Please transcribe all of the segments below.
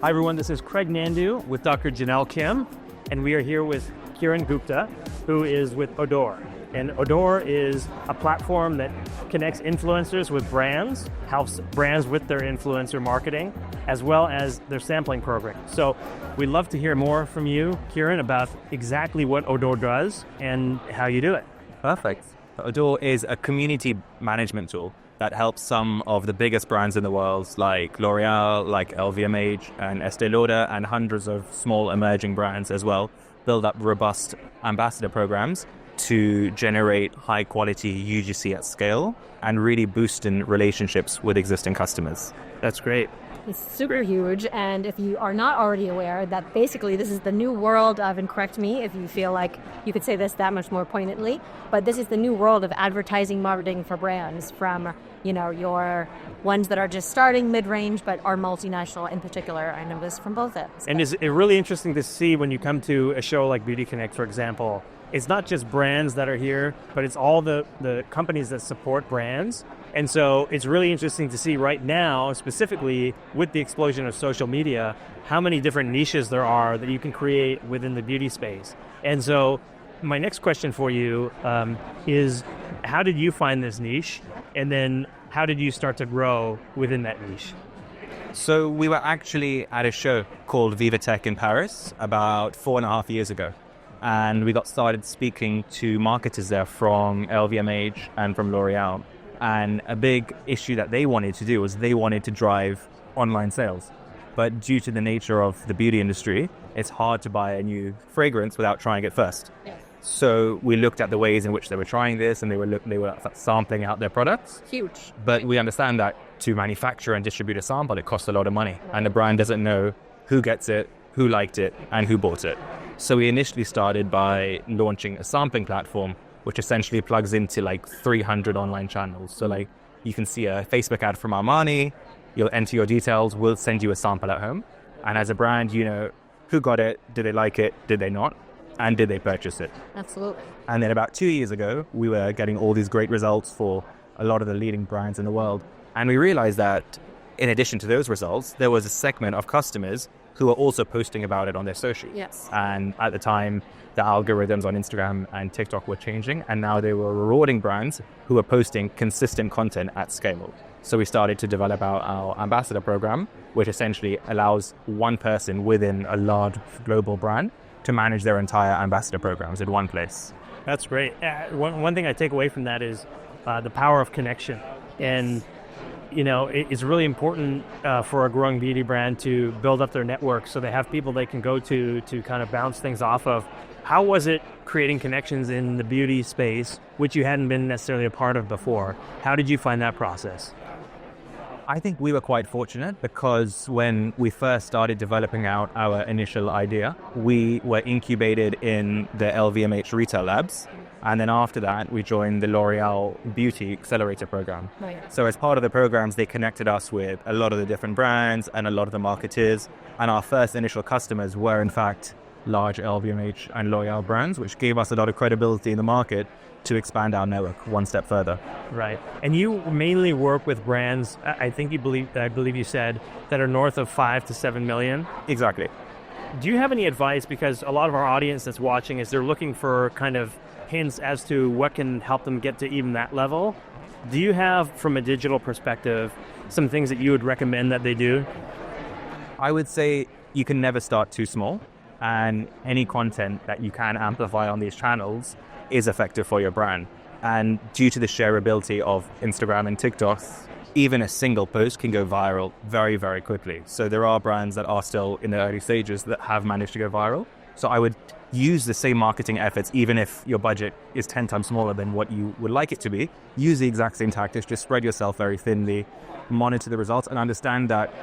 Hi everyone, this is Craig Nandoo with Dr. Jenelle Kim, and we are here with Karan Gupta, who is with Odore. And Odore is a platform that connects influencers with brands, helps brands with their influencer marketing, as well as their sampling program. So we'd love to hear more from you, Karan, about exactly what Odore does and how you do it. Perfect. Odore is a community management tool that helps some of the biggest brands in the world, like L'Oréal, like LVMH and Estée Lauder, and hundreds of small emerging brands as well, build up robust ambassador programs to generate high quality UGC at scale and really boost in relationships with existing customers. That's great. It's super huge, and if you are not already aware that basically this is the new world of, and correct me if you feel like you could say this that much more poignantly, but this is the new world of advertising marketing for brands from, your ones that are just starting mid-range but are multinational in particular. I know this from both ends. And it's really interesting to see when you come to a show like Beauty Connect, for example, it's not just brands that are here, but it's all the companies that support brands. And so it's really interesting to see right now, specifically with the explosion of social media, how many different niches there are that you can create within the beauty space. And so my next question for you is, how did you find this niche? And then how did you start to grow within that niche? So we were actually at a show called Viva Tech in Paris about 4.5 years ago. And we got started speaking to marketers there from LVMH and from L'Oréal. And a big issue that they wanted to do was they wanted to drive online sales. But due to the nature of the beauty industry, it's hard to buy a new fragrance without trying it first. Yes. So we looked at the ways in which they were trying this, and they were sampling out their products. Huge. But we understand that to manufacture and distribute a sample, it costs a lot of money. And the brand doesn't know who gets it, who liked it, and who bought it. So we initially started by launching a sampling platform, which essentially plugs into like 300 online channels. So like you can see a Facebook ad from Armani, you'll enter your details, we'll send you a sample at home. And as a brand, you know who got it, did they like it, did they not, and did they purchase it? Absolutely. And then about 2 years ago, we were getting all these great results for a lot of the leading brands in the world. And we realized that in addition to those results, there was a segment of customers who were also posting about it on their social. Yes. And at the time, the algorithms on Instagram and TikTok were changing, and now they were rewarding brands who were posting consistent content at scale. So we started to develop our ambassador program, which essentially allows one person within a large global brand to manage their entire ambassador programs in one place. That's great. One thing I take away from that is the power of connection. And it's really important for a growing beauty brand to build up their network so they have people they can go to kind of bounce things off of. How was it creating connections in the beauty space, which you hadn't been necessarily a part of before? How did you find that process? I think we were quite fortunate because when we first started developing out our initial idea, we were incubated in the LVMH retail labs. And then after that, we joined the L'Oréal Beauty Accelerator program. Right. So as part of the programs, they connected us with a lot of the different brands and a lot of the marketers. And our first initial customers were, in fact, large LVMH and L'Oréal brands, which gave us a lot of credibility in the market to expand our network one step further. Right. And you mainly work with brands, I believe you said, that are north of 5 to 7 million. Exactly. Do you have any advice? Because a lot of our audience that's watching is they're looking for kind of hints as to what can help them get to even that level. Do you have, from a digital perspective, some things that you would recommend that they do? I would say you can never start too small, and any content that you can amplify on these channels is effective for your brand. And due to the shareability of Instagram and TikTok, even a single post can go viral very, very quickly. So there are brands that are still in the early stages that have managed to go viral. So I would use the same marketing efforts, even if your budget is 10 times smaller than what you would like it to be. Use the exact same tactics, just spread yourself very thinly, monitor the results, and understand that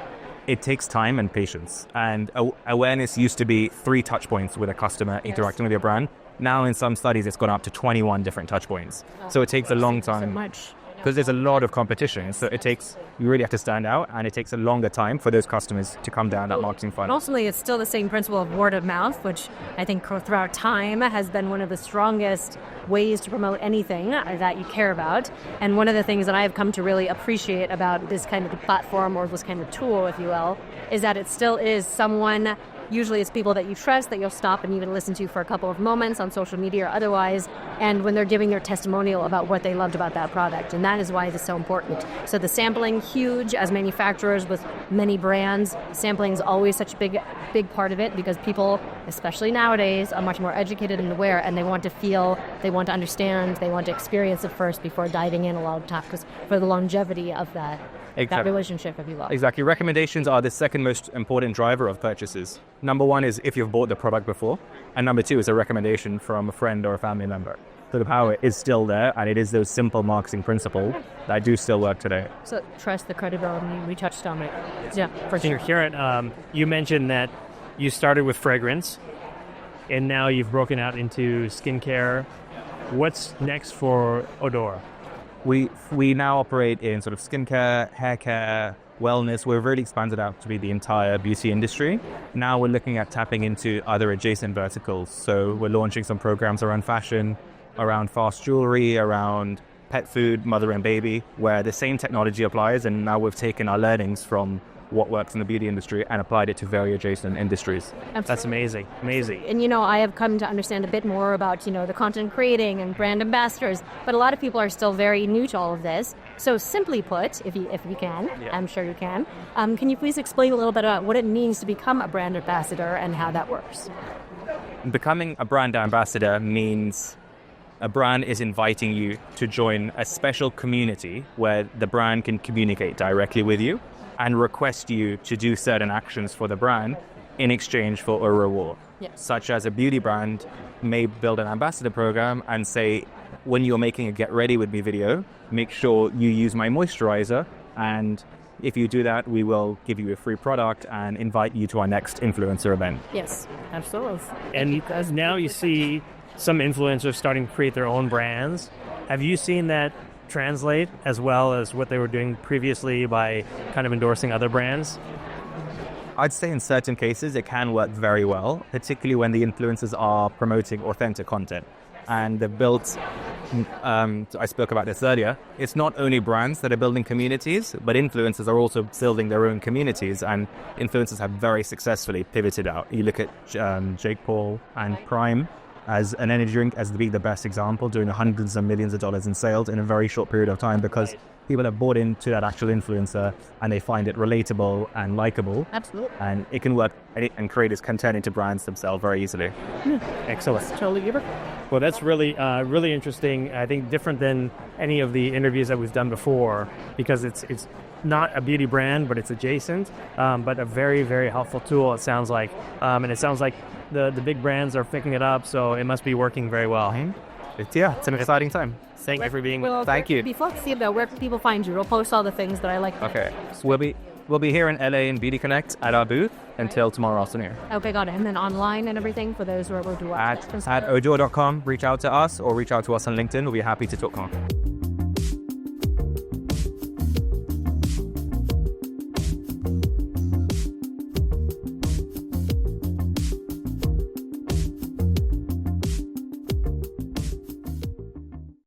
it takes time and patience. And awareness used to be 3 touch points with a customer interacting with your brand. Now in some studies, it's gone up to 21 different touch points. So it takes a long time. So much. because there's a lot of competition. So you really have to stand out, and it takes a longer time for those customers to come down that marketing funnel. And ultimately, it's still the same principle of word of mouth, which I think throughout time has been one of the strongest ways to promote anything that you care about. And one of the things that I have come to really appreciate about this kind of platform, or this kind of tool, if you will, is that it still is someone. Usually it's people that you trust, that you'll stop and even listen to for a couple of moments on social media or otherwise, and when they're giving their testimonial about what they loved about that product. And that is why it's so important. So the sampling, huge. As manufacturers with many brands, sampling is always such a big part of it, because people, especially nowadays, are much more educated and aware, and they want to feel, they want to understand, they want to experience it first before diving in a lot of time, because for the longevity of that relationship, if you will. Exactly. Recommendations are the second most important driver of purchases. Number one is if you've bought the product before, and number two is a recommendation from a friend or a family member. So the power is still there, and it is those simple marketing principles that do still work today. So trust, the credibility, we touched on it. Yeah, for sure. Karen, you mentioned that you started with fragrance, and now you've broken out into skincare. What's next for Odore? We now operate in sort of skincare, hair care, wellness. We're really expanded out to be the entire beauty industry. Now we're looking at tapping into other adjacent verticals. So we're launching some programs around fashion, around fast jewelry, around pet food, mother and baby, where the same technology applies. And now we've taken our learnings from what works in the beauty industry and applied it to very adjacent industries. Absolutely. That's amazing. Amazing. And, I have come to understand a bit more about, the content creating and brand ambassadors, but a lot of people are still very new to all of this. So simply put, if you can, yeah. I'm sure you can you please explain a little bit about what it means to become a brand ambassador and how that works? Becoming a brand ambassador means a brand is inviting you to join a special community where the brand can communicate directly with you and request you to do certain actions for the brand in exchange for a reward. Yeah. Such as a beauty brand may build an ambassador program and say, when you're making a get ready with me video, make sure you use my moisturizer, and if you do that, we will give you a free product and invite you to our next influencer event. Yes, absolutely. And as now you see some influencers starting to create their own brands. Have you seen that translate as well as what they were doing previously by kind of endorsing other brands? I'd say in certain cases it can work very well, particularly when the influencers are promoting authentic content. And they've built, I spoke about this earlier, it's not only brands that are building communities, but influencers are also building their own communities, and influencers have very successfully pivoted out. You look at Jake Paul and Prime as an energy drink as being the best example, doing hundreds of millions of dollars in sales in a very short period of time, because people have bought into that actual influencer and they find it relatable and likable. Absolutely. And it can work and creators can turn into brands themselves very easily. Excellent. Totally. Well, that's really interesting. I think different than any of the interviews that we've done before, because it's not a beauty brand, but it's adjacent, but a very, very helpful tool, it sounds like. And it sounds like the big brands are picking it up, so it must be working very well. It's an exciting time. Thank you for being... Thank you. Before I see about where can people find you? We'll post all the things that I like. Okay. So we'll be here in LA in Beauty Connect at our booth until tomorrow afternoon. Okay, got it. And then online and everything for those who are able to watch. At odore.com, reach out to us or reach out to us on LinkedIn. We'll be happy to talk more.